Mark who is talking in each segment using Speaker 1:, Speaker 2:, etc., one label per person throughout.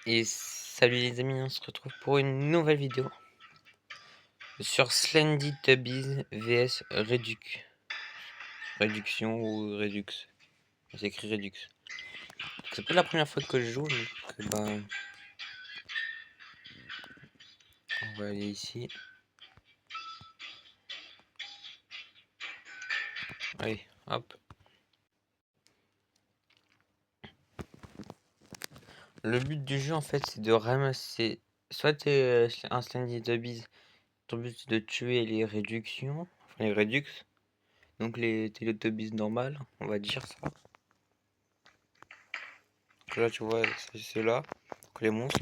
Speaker 1: Et salut les amis, on se retrouve pour une nouvelle vidéo sur Slendy Tubbies vs Réduction ou Redux. C'est écrit Redux. C'est pas la première fois que je joue, donc on va aller ici. Allez, hop. Le but du jeu en fait c'est de ramasser. Soit t'es un Slendy Tubbies, ton but c'est de tuer les réductions, enfin les Redux, donc les Teletubbies normales, on va dire ça. Donc là tu vois, c'est ceux-là, les monstres.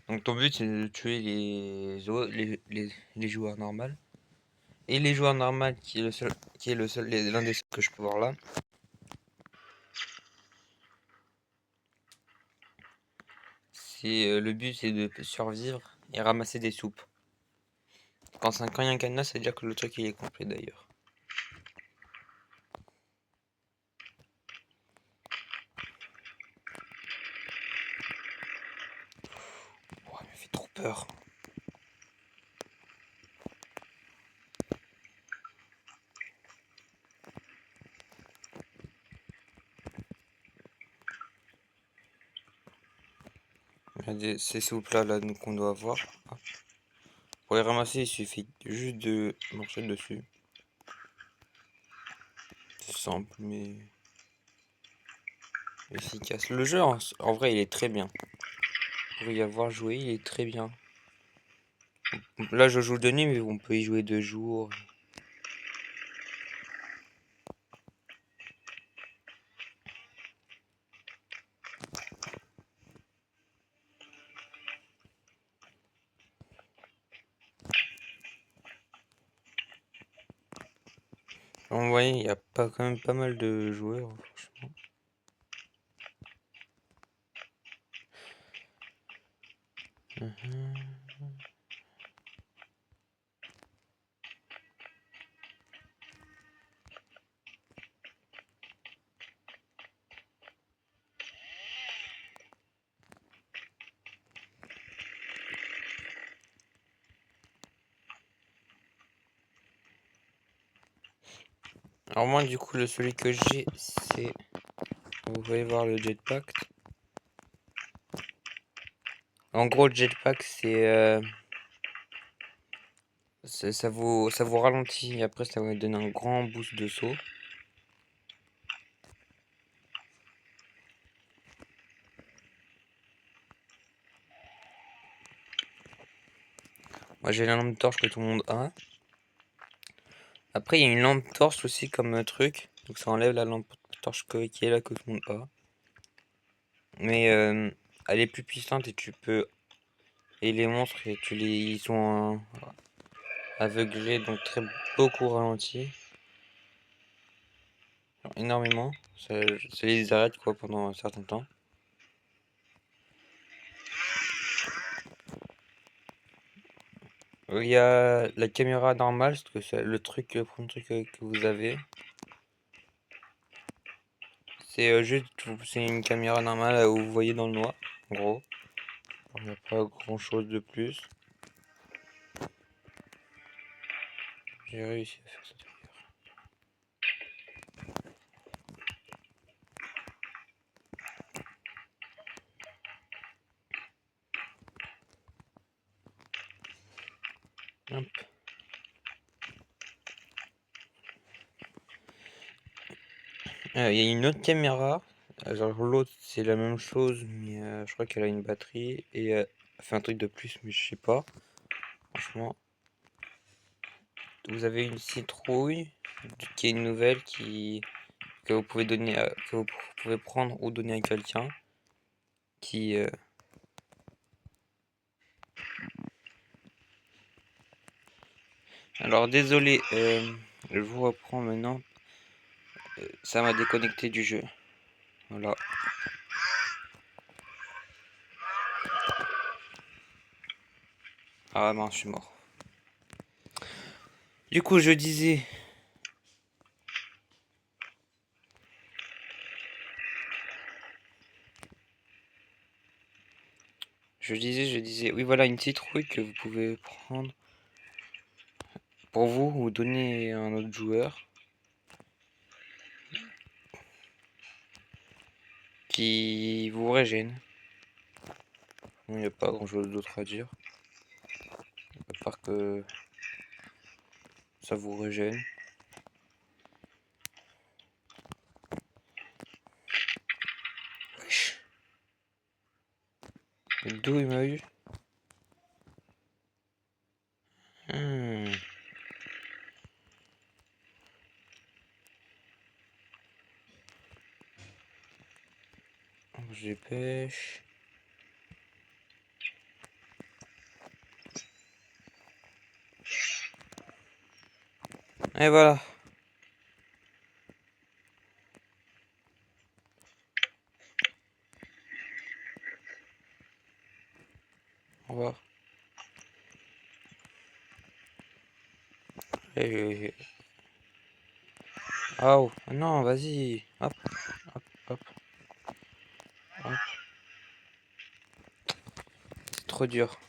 Speaker 1: Donc ton but c'est de tuer les joueurs normaux. Et les joueurs normaux qui est le seul l'un des seuls que je peux voir là. C'est le but c'est de survivre et ramasser des soupes. Quand il y a un cadenas, c'est dire que le truc il est complet d'ailleurs. Oh, il me fait trop peur. Regardez ces soupes là qu'on doit avoir. Pour les ramasser, il suffit juste de marcher dessus. C'est simple mais efficace. Le jeu en vrai il est très bien. Pour y avoir joué, il est très bien. Là je joue de nuit mais on peut y jouer de jour. Vous voyez, il y a pas quand même pas mal de joueurs, franchement. Alors moi du coup celui que j'ai c'est, vous pouvez voir le jetpack. En gros le jetpack ça vous ralentit et après ça va donner un grand boost de saut. Moi j'ai la lampe torche que tout le monde a. Après il y a une lampe torche aussi comme truc, donc ça enlève la lampe torche qui est là que tout le monde a. Mais elle est plus puissante et tu peux, et les monstres ils sont aveuglés donc beaucoup ralentis. Énormément, ça les arrête quoi pendant un certain temps. Il y a la caméra normale, c'est le premier truc que vous avez. C'est c'est une caméra normale où vous voyez dans le noir, en gros. Il n'y a pas grand chose de plus. J'ai réussi à faire ça. Hop. Il y a une autre caméra. Alors l'autre c'est la même chose, mais je crois qu'elle a une batterie et elle fait un truc de plus, mais je sais pas. Franchement. Vous avez une citrouille qui est une nouvelle que vous pouvez donner que vous pouvez prendre ou donner à quelqu'un qui alors désolé, je vous reprends maintenant. Ça m'a déconnecté du jeu. Voilà. Ah mince, je suis mort. Du coup, je disais. Je disais, oui, voilà une citrouille que vous pouvez prendre pour vous ou donner à un autre joueur qui vous régène. Il n'y a pas grand chose d'autre à dire, à part que ça vous régène. Wesh. D'où il m'a eu? Hmm. Je pêche. Et voilà. Au revoir. Et... Oh, non, vas-y. Hop, hop, hop, hop. C'est trop dur.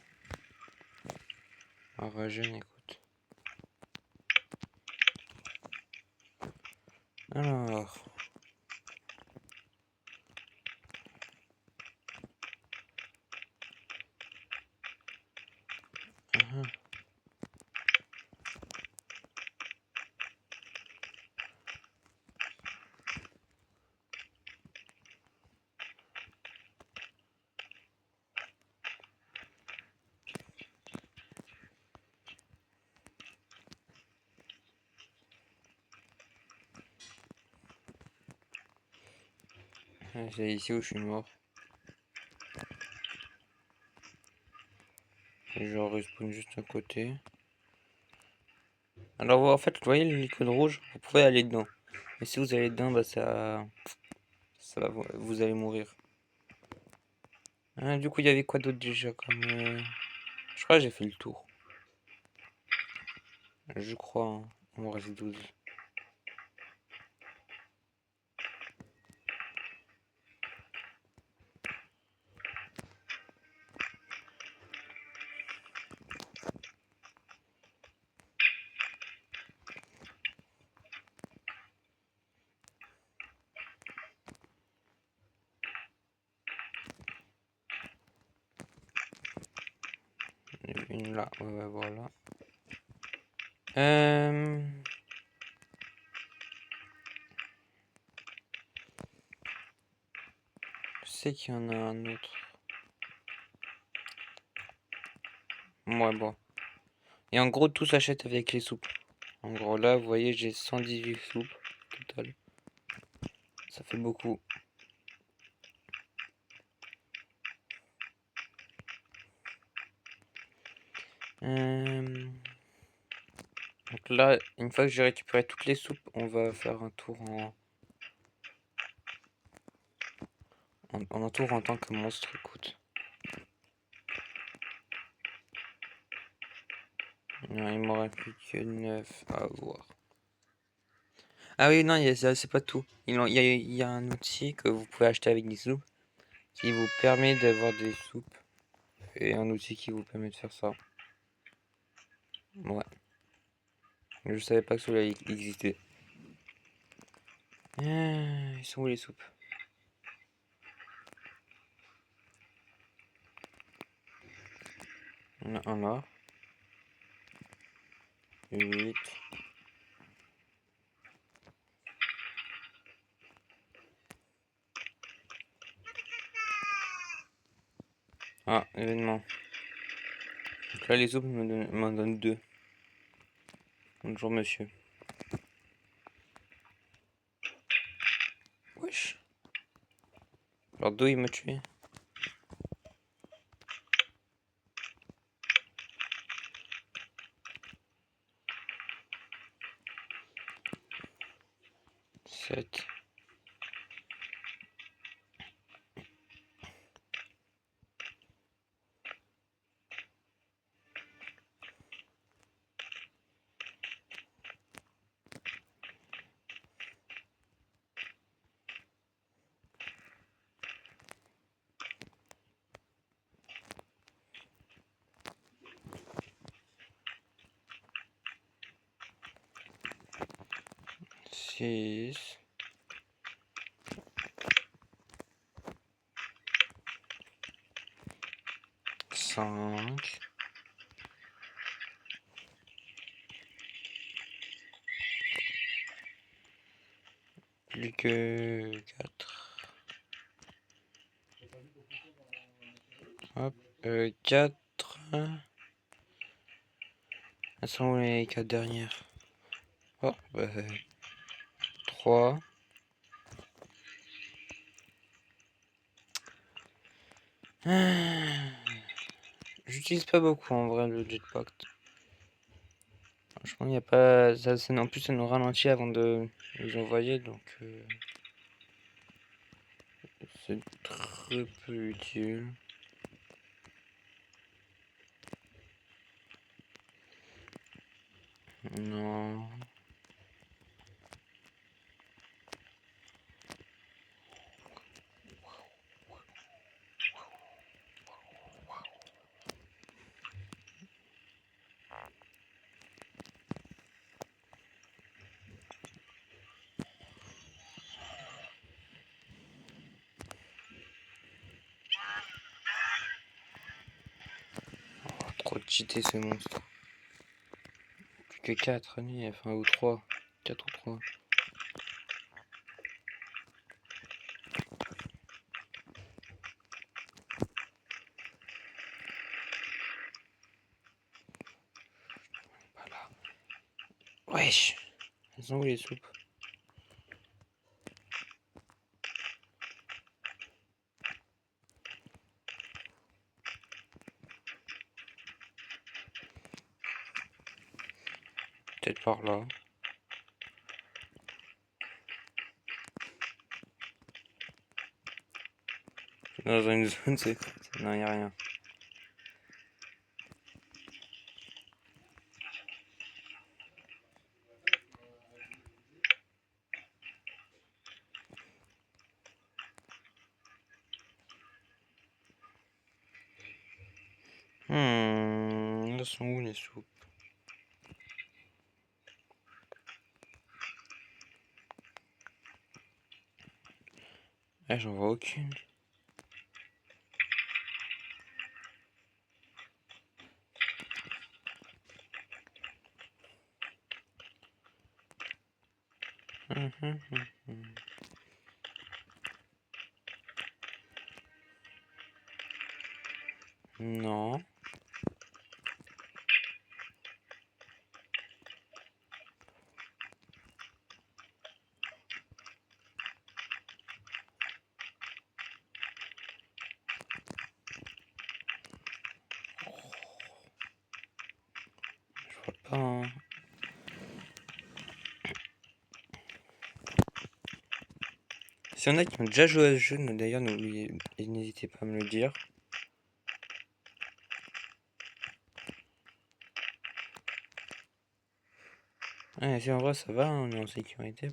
Speaker 1: Ah, régène, écoute. Alors. Mhm. C'est ici où je suis mort. Et je respawn juste à côté. Alors, en fait, vous voyez l'icône rouge, vous pouvez aller dedans. Mais si vous allez dedans, bah ça va, vous allez mourir. Du coup, il y avait quoi d'autre déjà comme... Je crois que j'ai fait le tour. Je crois, hein. Il m'en reste 12. Une là, ouais, voilà. Je sais qu'il y en a un autre. Ouais, bon. Et en gros, tout s'achète avec les soupes. En gros, là, vous voyez, j'ai 118 soupes total. Ça fait beaucoup. Donc là, une fois que j'ai récupéré toutes les soupes, on va faire un tour un tour en tant que monstre, écoute. Non, il m'en reste plus que 9 à voir. Ah oui, non, c'est pas tout. Il y a un outil que vous pouvez acheter avec des soupes qui vous permet d'avoir des soupes. Et un outil qui vous permet de faire ça. Ouais. Je savais pas que cela existait. Ils sont où les soupes? Il y en a un là. 8. Ah, événement. Donc là, les soupes m'en donnent 2. Bonjour, monsieur. Wesh. Alors, d'où il m'a tué? 7. 6, 5, plus que 4. Hop, 4. Elles sont où les 4 dernières? Oh, bah, 3. J'utilise pas beaucoup en vrai le jetpack. Franchement, il n'y a pas. Ça, en plus, ça nous ralentit avant de nous envoyer, donc c'est très peu utile. Non. Oh, trop cheaté ce monstre. Plus que 4, enfin, ou 3. 4 ou 3. Voilà. Wesh. Elles sont où les soupes? Peut-être par là. Dans une zone secrète. Non, y a rien. Elles sont où les soupes? J'en vois aucune. Non. Je vois pas, hein. S'il y en a qui ont déjà joué à ce jeu, d'ailleurs, n'hésitez pas à me le dire. Ouais, si en vrai ça va, on est en sécurité.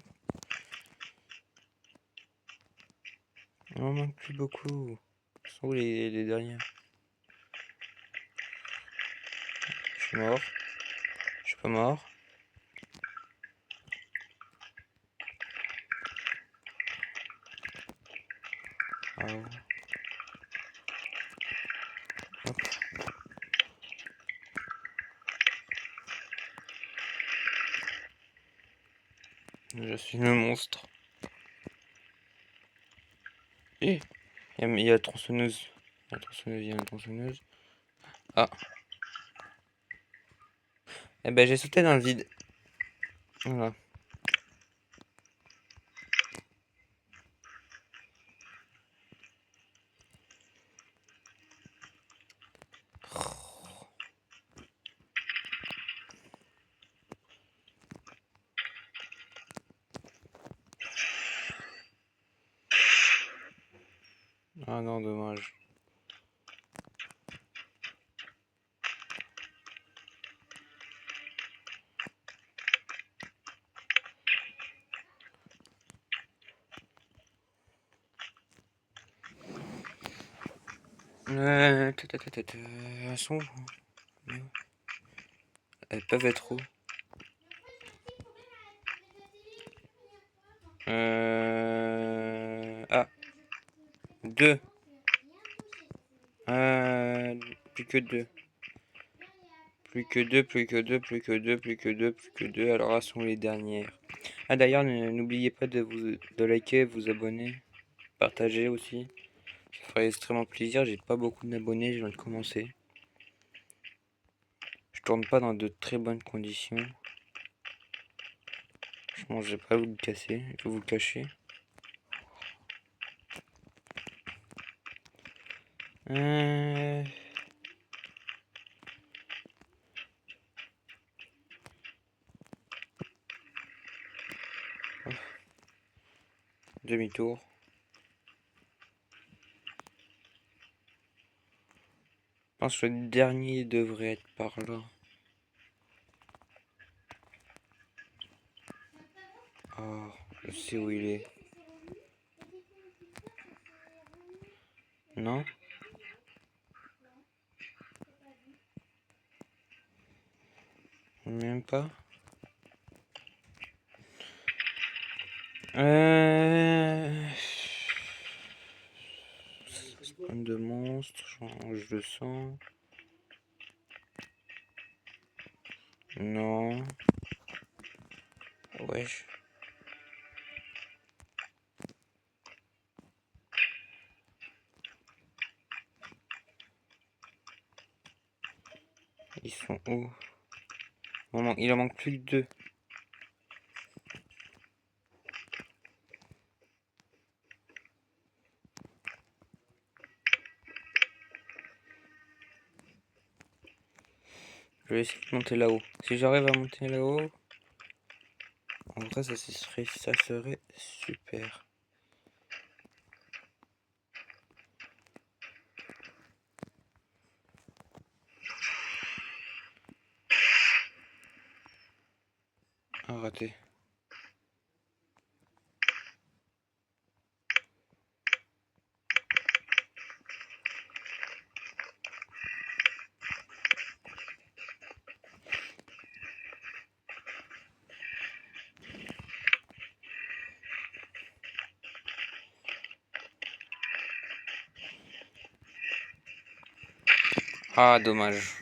Speaker 1: On en manque plus beaucoup. Ce sont où les dernières? Je suis mort. Je suis pas mort. Ah ouais. Hop. Je suis le monstre. Eh, il y a la tronçonneuse. La tronçonneuse, il y a la tronçonneuse. Ah. Eh ben j'ai sauté dans le vide. Voilà. Ah non, dommage. Elles sont où? Elles peuvent être où? Ah, 2. Plus que 2. Plus que 2, plus que 2, plus que 2, plus que 2, plus que 2. Alors, elles sont les dernières. Ah, d'ailleurs, n'oubliez pas de liker, vous abonner, partager aussi. Ça ferait extrêmement plaisir. J'ai pas beaucoup d'abonnés, je viens de commencer. Je tourne pas dans de très bonnes conditions. Franchement, je vais pas vous le casser, je vais vous le cacher. Euh... Demi-tour. Je pense que le dernier devrait être par là. Oh, je sais où il est. Non? Même pas. Spawn de monstre, change de sang. Non. Wesh. Ils sont où? Il en manque plus que 2. Je vais essayer de monter là-haut. Si j'arrive à monter là-haut, en vrai, ça serait super. Ah, raté. Ah, dommage.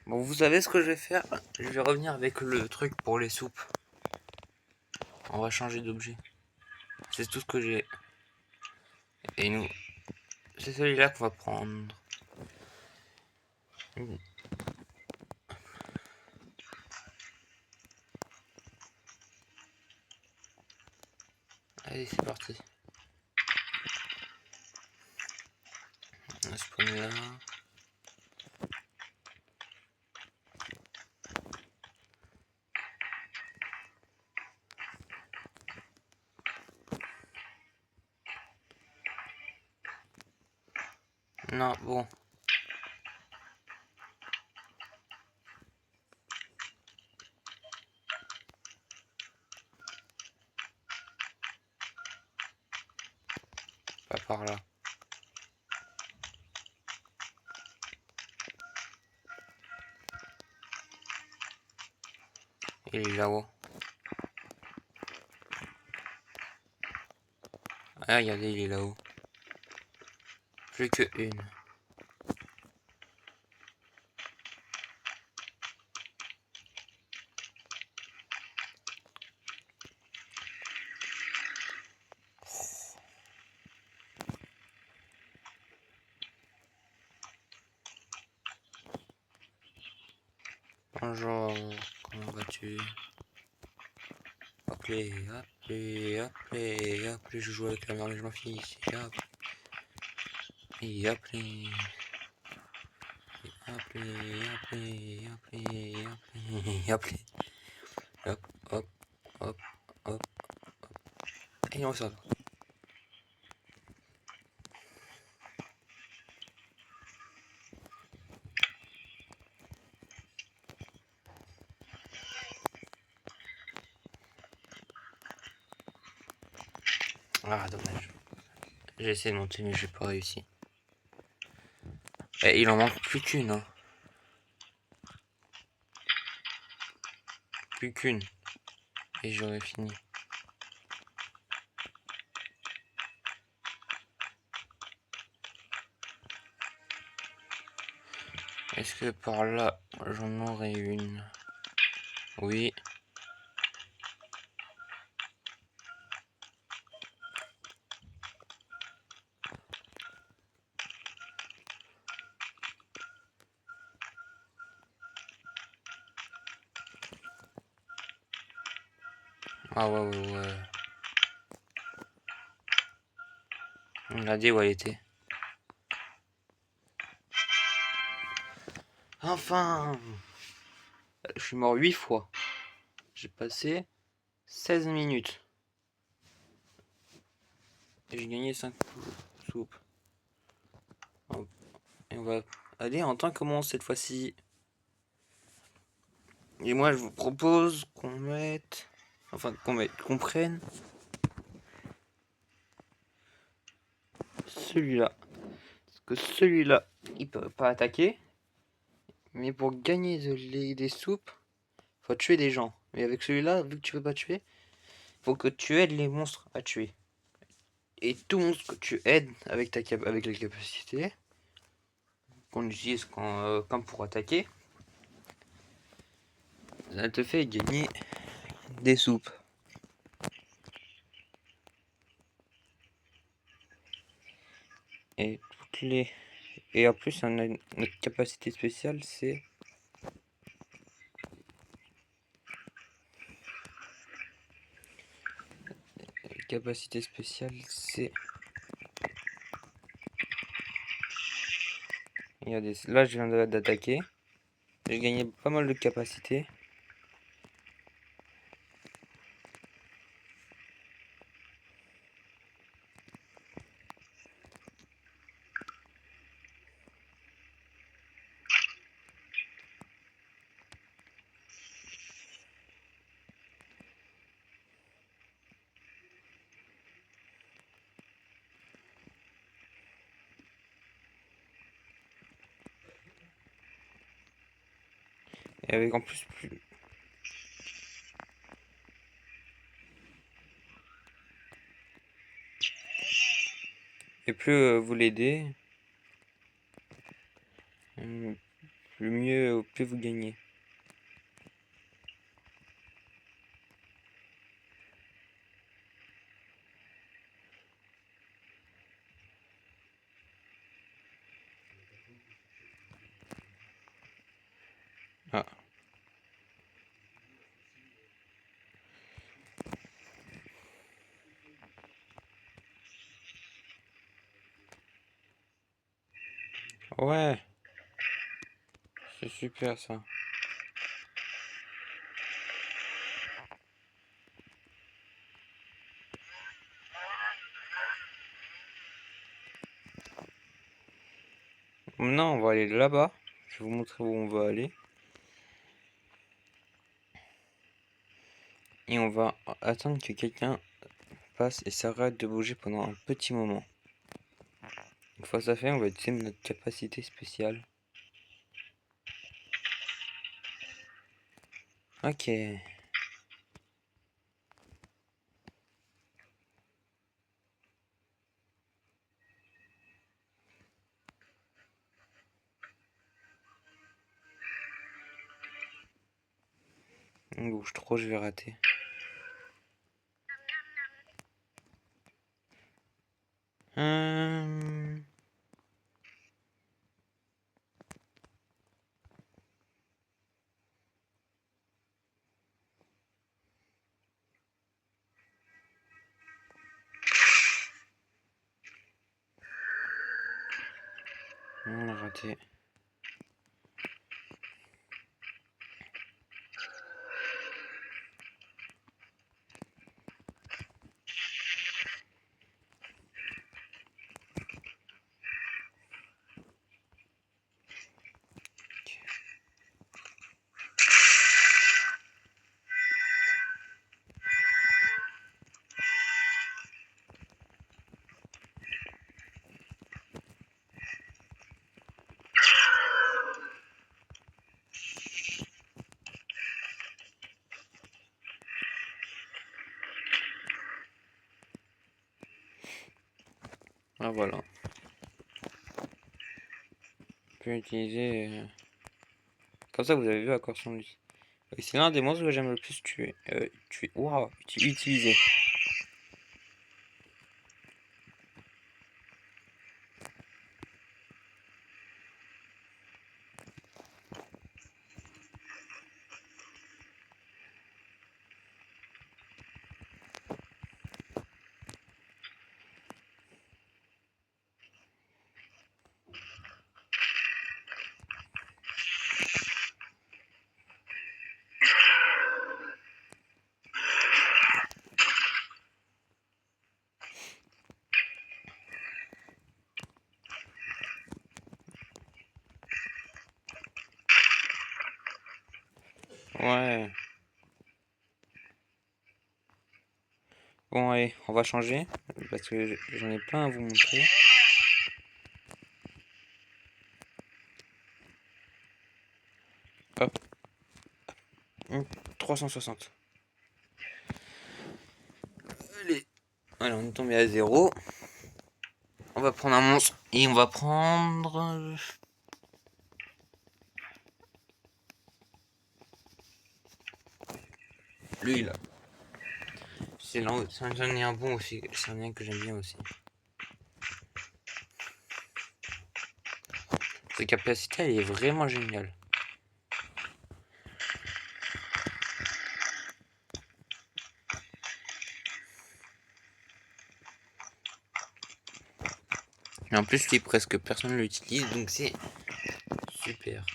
Speaker 1: Bon, vous savez ce que je vais faire? Je vais revenir avec le truc pour les soupes. On va changer d'objet. C'est tout ce que j'ai. Et nous, c'est celui-là qu'on va prendre. Allez, c'est parti. On va spawner là. Non, bon. Pas par là. Il est là-haut. Ah, regardez, il est là-haut. Plus que une. Bonjour, comment vas-tu? Appelez, appelez, appelez, appelez, je joue avec la mère, mais je m'en fiche. Et appelez, appelez, appelez, appelez, appelez, appelez. Hop, hop, hop, hop. Et on sort. Ah, dommage. J'ai essayé de monter, mais j'ai pas réussi. Et il en manque plus qu'une, hein. Plus qu'une. Et j'aurais fini. Est-ce que par là, j'en aurais une? Oui. Ah ouais. On a dit où elle était. Enfin! Je suis mort 8 fois. J'ai passé 16 minutes. Et j'ai gagné 5 soupes. Et on va aller en tant que monstre cette fois-ci. Et moi je vous propose qu'on mette... Enfin qu'on prenne celui-là. Parce que celui-là, il peut pas attaquer. Mais pour gagner des soupes, faut tuer des gens. Mais avec celui-là, vu que tu peux pas tuer, faut que tu aides les monstres à tuer. Et tout monstre que tu aides avec les capacités qu'on utilise comme pour attaquer, ça te fait gagner des soupes. Et toutes les... Et en plus, on a notre capacité spéciale, c'est... Capacité spéciale, c'est... Regardez, là je viens d'attaquer. J'ai gagné pas mal de capacité. Et avec en plus plus... Et plus vous l'aidez, plus mieux, plus vous gagnez. Ah. Ouais, c'est super ça. Maintenant, on va aller là-bas. Je vais vous montrer où on va aller. Et on va attendre que quelqu'un passe et s'arrête de bouger pendant un petit moment. Une fois ça fait, on va utiliser notre capacité spéciale. Ok. On bouge trop, je vais rater. Hum... On a raté. Ah voilà. On peut utiliser Comme ça, vous avez vu à quoi ressemble lui. C'est l'un des monstres que j'aime le plus tuer. Waouh, utiliser. Ouais. Bon, allez, on va changer. Parce que j'en ai plein à vous montrer. Hop. 360. Allez. Allez, on est tombé à 0. On va prendre un monstre. Et on va prendre... lui, là. C'est un lien bon aussi. C'est un lien que j'aime bien aussi. Sa capacité, elle est vraiment géniale. Et en plus, lui, presque personne ne l'utilise, donc c'est super.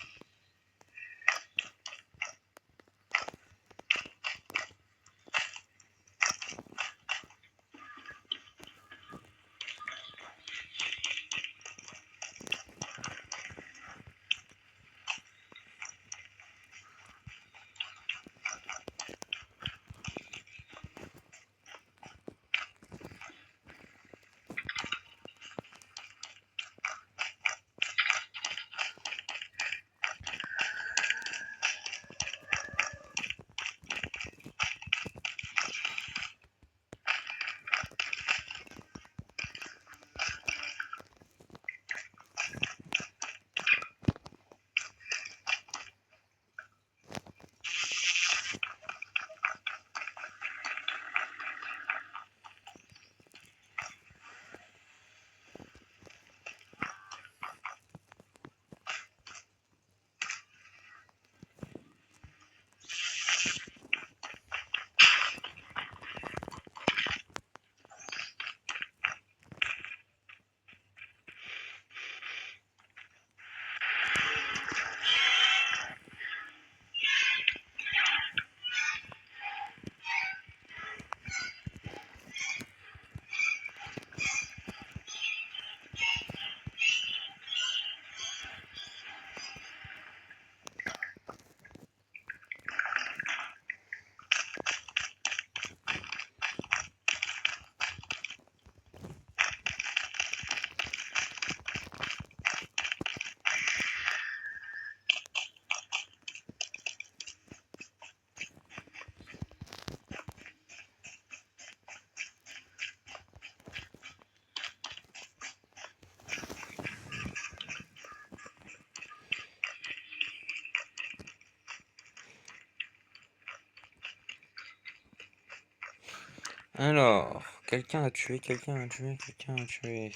Speaker 1: Alors, quelqu'un a tué, quelqu'un a tué, quelqu'un a tué.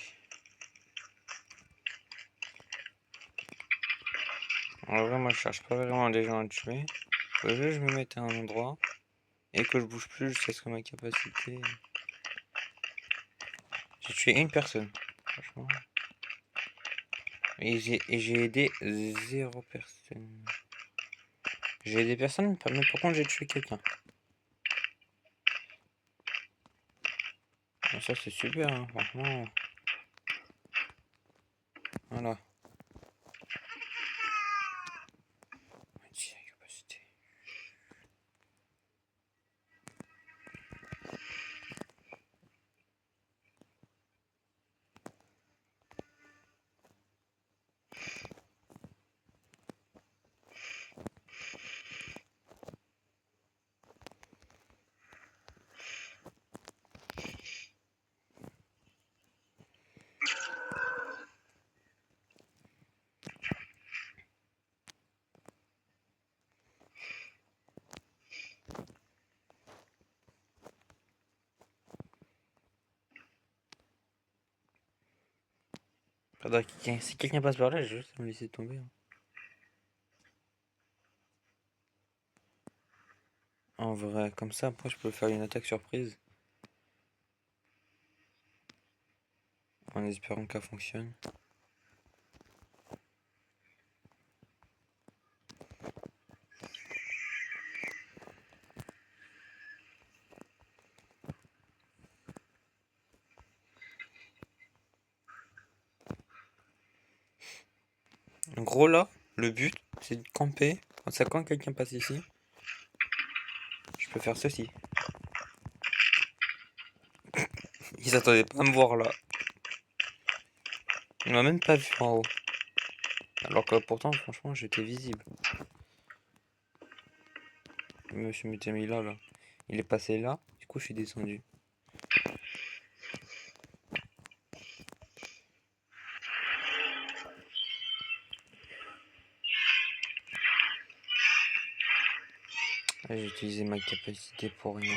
Speaker 1: En vrai, moi je cherche pas vraiment des gens à tuer. Faut juste que je me mette à un endroit et que je bouge plus jusqu'à ce que ma capacité. J'ai tué une personne, franchement. Et j'ai aidé 0 personne. J'ai aidé personne, mais par contre j'ai tué quelqu'un. Et ça c'est super, hein, franchement. Voilà. Si quelqu'un passe par là, je vais juste me laisser tomber, hein. En vrai, comme ça, après, je peux faire une attaque surprise. En espérant qu'elle fonctionne. En gros, là, le but, c'est de camper. Quand quelqu'un passe ici, je peux faire ceci. Ils s'attendaient pas à me voir là. Il m'a même pas vu en haut. Alors que pourtant, franchement, j'étais visible. Le monsieur m'était mis là, là. Il est passé là, du coup, je suis descendu. Ah, j'ai utilisé ma capacité pour rien.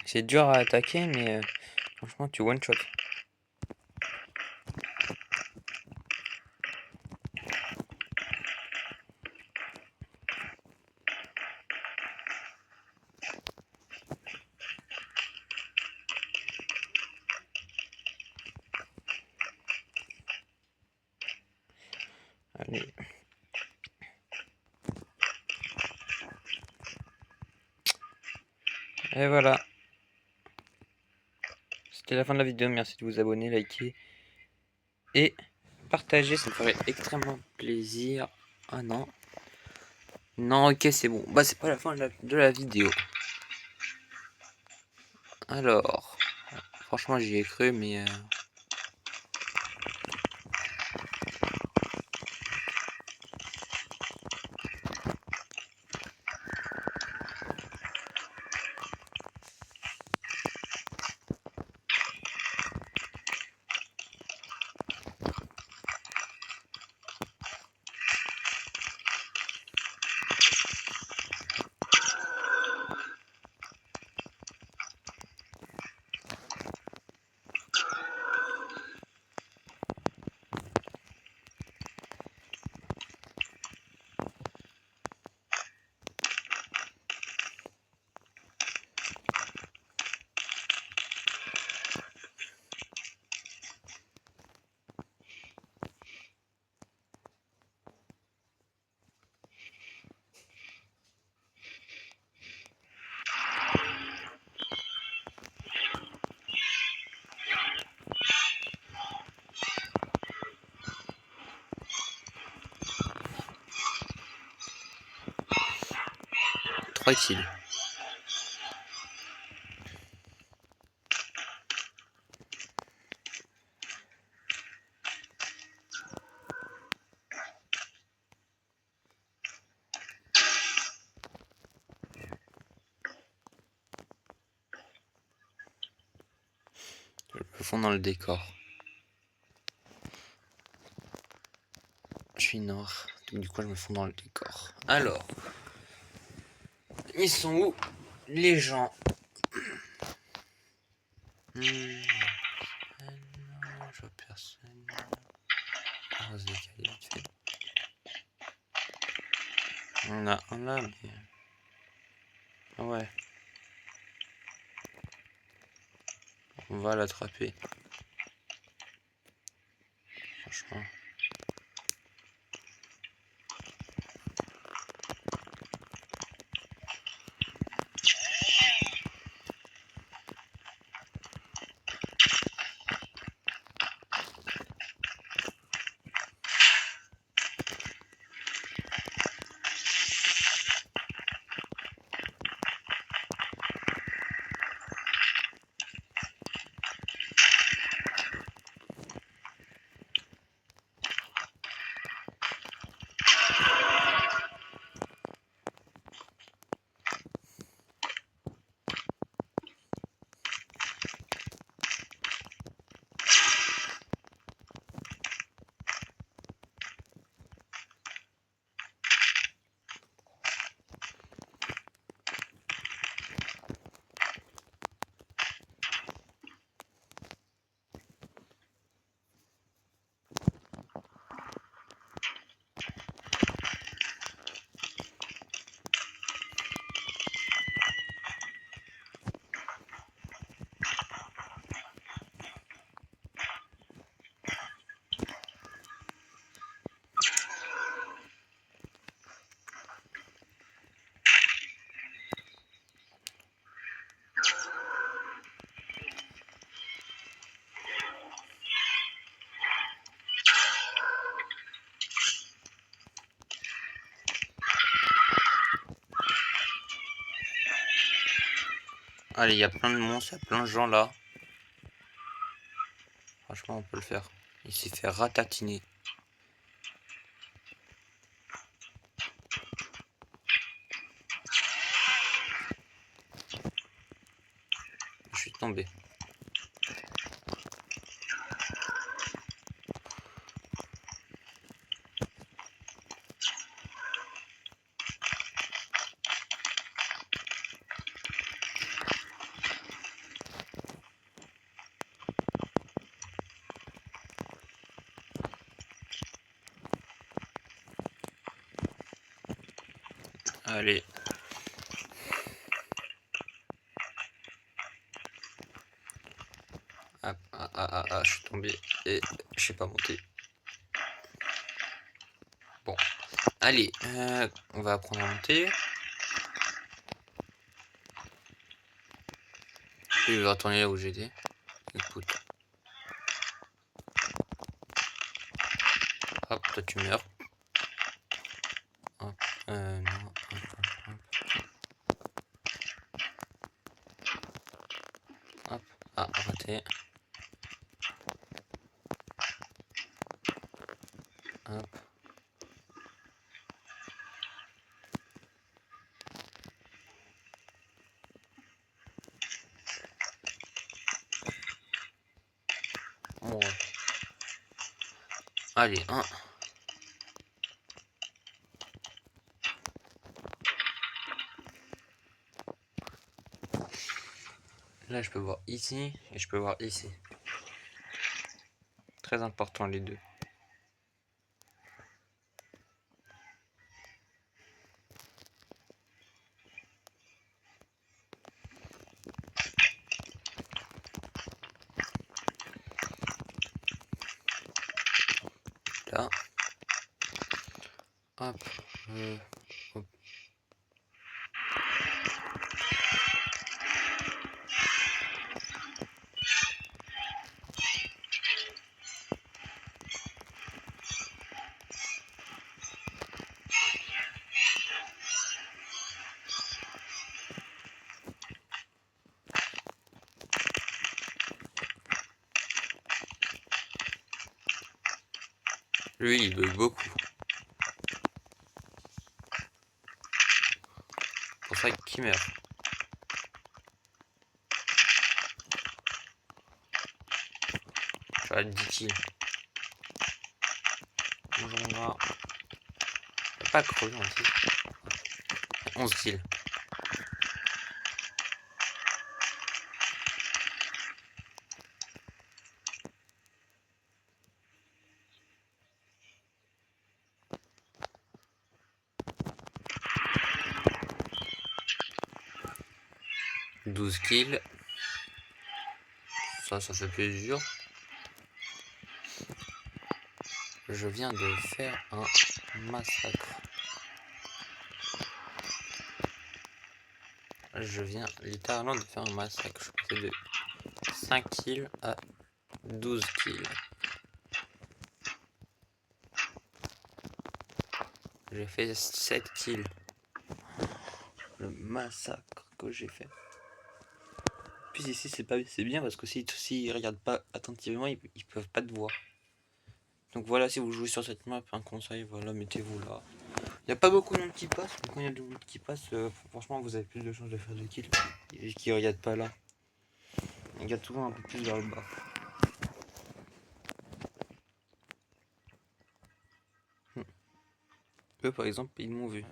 Speaker 1: C'est dur à attaquer, mais franchement, tu one shot. Allez. Et voilà. C'était la fin de la vidéo. Merci de vous abonner, liker et partager. Ça me ferait extrêmement plaisir. Ah non. Non, ok, c'est bon. Bah, c'est pas la fin de la vidéo. Alors, franchement, j'y ai cru, mais trop utile. Je me fonds dans le décor. Je suis noir, donc du coup, je me fonds dans le décor. Alors, ils sont où les gens? Non, je vois personne. Ah, on se décale vite fait. On a un là, mais... Ah ouais. On va l'attraper. Franchement. Allez, il y a plein de monstres, il y a plein de gens là. Franchement, on peut le faire. Il s'est fait ratatiner. Je suis tombé. Allez. Je suis tombé et je sais pas monter. Bon. Allez, on va apprendre à monter. Je vais retourner là où j'étais. Écoute. Hop, toi tu meurs. Hop, non. Hop, ah, raté. Hop. Bon. Allez, un. Là, je peux voir ici et je peux voir ici. Très important les deux. Là. Hop. Hop. Lui, il bug beaucoup. C'est pour ça qu'il meurt. Je suis à 10 kills. Bonjour, on va. Pas crevé aussi. 11 kills. « 12 kills. Ça fait plaisir. Je viens de faire un massacre. Je viens littéralement de faire un massacre. Je passais de 5 kills à 12 kills. J'ai fait 7 kills. Le massacre que j'ai fait. Puis ici c'est bien parce que s'ils regardent pas attentivement, ils peuvent pas te voir. Donc voilà, si vous jouez sur cette map, un conseil, voilà, mettez-vous là. Il n'y a pas beaucoup de monde qui passe, mais quand il y a du monde qui passe, franchement vous avez plus de chances de faire des kills. Et qui regardent pas là. Ils regardent souvent un peu plus vers le bas. Eux par exemple, ils m'ont vu.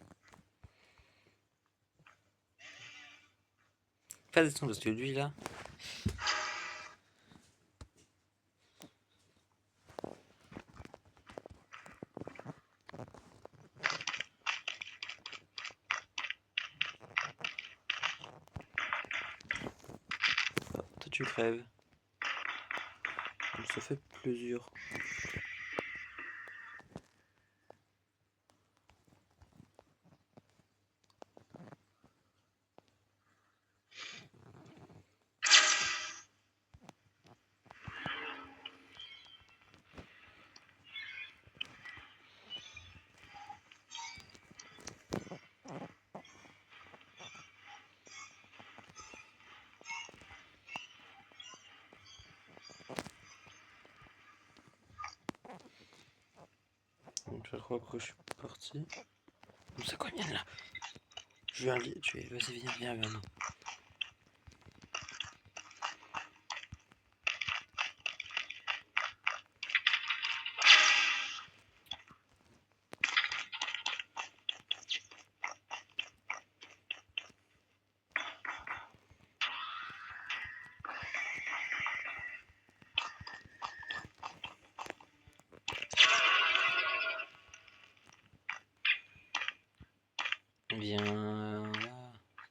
Speaker 1: Fais attention parce que lui là. Ah, toi tu crèves. Ça fait plaisir. Je crois que je suis parti. C'est quoi bien là? Je viens aller. Vas-y, viens. Viens là.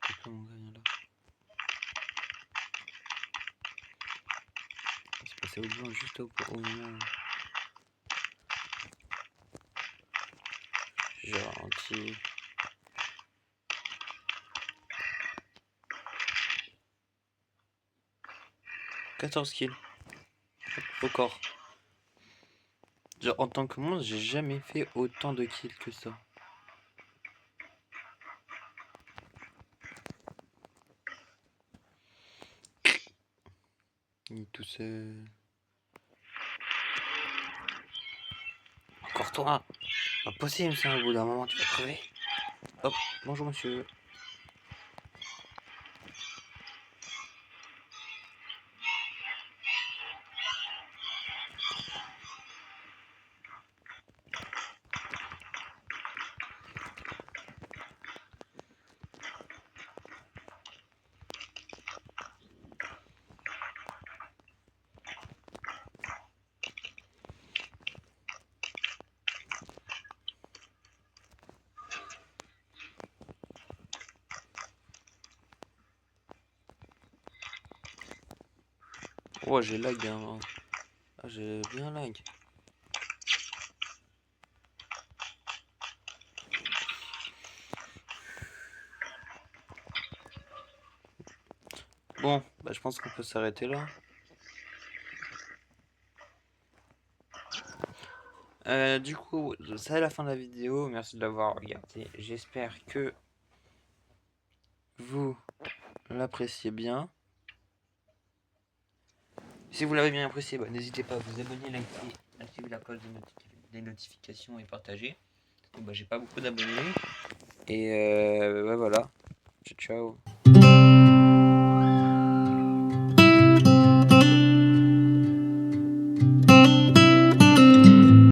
Speaker 1: C'est quoi mon gars, viens là. C'est passé au blanc juste au moment. Gentil. 14 kills. Record. Genre en tant que monstre, j'ai jamais fait autant de kills que ça. Il est tout seul. Encore toi. Pas possible ça, au bout d'un moment tu vas crever. Hop, bonjour monsieur. Oh j'ai lag hein. Ah j'ai bien lag. Bon, bah je pense qu'on peut s'arrêter là. Du coup, c'est la fin de la vidéo. Merci de l'avoir regardé. J'espère que vous l'appréciez bien. Si vous l'avez bien apprécié, bah, n'hésitez pas à vous abonner, liker, activer la cloche des notifications et partager. Bah, j'ai pas beaucoup d'abonnés. Et ouais, voilà. Ciao, ciao.